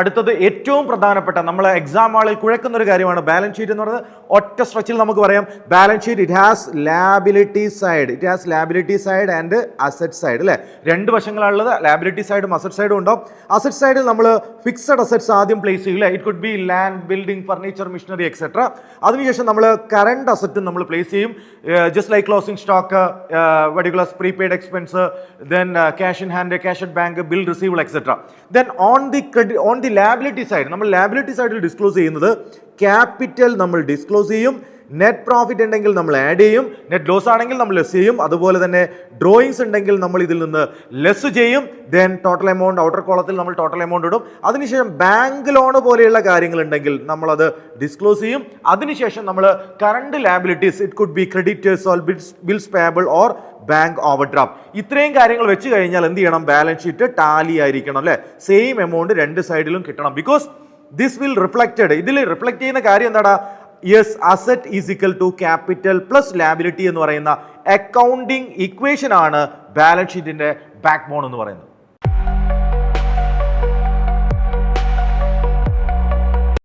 അടുത്തത് ഏറ്റവും പ്രധാനപ്പെട്ട നമ്മൾ എക്സാം ആളിൽ കുഴക്കുന്ന ഒരു കാര്യമാണ് ബാലൻസ് ഷീറ്റ് എന്ന് പറയുന്നത്. ഒറ്റ സ്ട്രെച്ചിൽ നമുക്ക് പറയാം balance sheet it has liability side and asset side അല്ലേ. രണ്ട് വശങ്ങളാണുള്ളത്, ലാബിലിറ്റി സൈഡും അസറ്റ് സൈഡും ഉണ്ടാവും. അസറ്റ് സൈഡിൽ നമ്മൾ ഫിക്സഡ് അസറ്റ്സ് ആദ്യം പ്ലേസ് ചെയ്യില്ല. It could be land, building, furniture, machinery etcetera. അതിനുശേഷം നമ്മൾ കറണ്ട് അസറ്റും നമ്മൾ പ്ലേസ് ചെയ്യും. Just like closing stock, particular prepaid expense, then cash in hand, cash at bank, bill receivable etcetera. Then on the liability side നമ്മൾ liability സൈഡിൽ disclose ചെയ്യുന്നത് capital നമ്മൾ disclose ചെയ്യും, നെറ്റ് പ്രോഫിറ്റ് ഉണ്ടെങ്കിൽ നമ്മൾ ആഡ് ചെയ്യും, നെറ്റ് ലോസ് ആണെങ്കിൽ നമ്മൾ ലെസ് ചെയ്യും, അതുപോലെ തന്നെ ഡ്രോയിങ്സ് ഉണ്ടെങ്കിൽ നമ്മൾ ഇതിൽ നിന്ന് ലെസ് ചെയ്യും. ദെൻ ടോട്ടൽ എമൗണ്ട് ഔട്ടർ കോളത്തിൽ നമ്മൾ ടോട്ടൽ എമൗണ്ട് ഇടും. അതിനുശേഷം ബാങ്ക് ലോൺ പോലെയുള്ള കാര്യങ്ങൾ ഉണ്ടെങ്കിൽ നമ്മളത് ഡിസ്ക്ലോസ് ചെയ്യും. അതിനുശേഷം നമ്മൾ current liabilities, it could B creditors or bills payable or bank over draft. ഇത്രയും കാര്യങ്ങൾ വെച്ച് കഴിഞ്ഞാൽ എന്ത് ചെയ്യണം, ബാലൻസ് ഷീറ്റ് ടാലി ആയിരിക്കണം അല്ലെ. സെയിം എമൗണ്ട് രണ്ട് സൈഡിലും കിട്ടണം. ബിക്കോസ് ദിസ് വിൽ റിഫ്ലക്റ്റഡ്, ഇതിൽ റിഫ്ലക്ട് ചെയ്യുന്ന കാര്യം എന്താടാ, yes asset is equal to capital plus liability എന്ന് പറയുന്ന അക്കൗണ്ടിങ് ഇക്വേഷൻ ആണ് ബാലൻസ് ഷീറ്റിന്റെ ബാക്ക് ബോൺ എന്ന് പറയുന്നത്.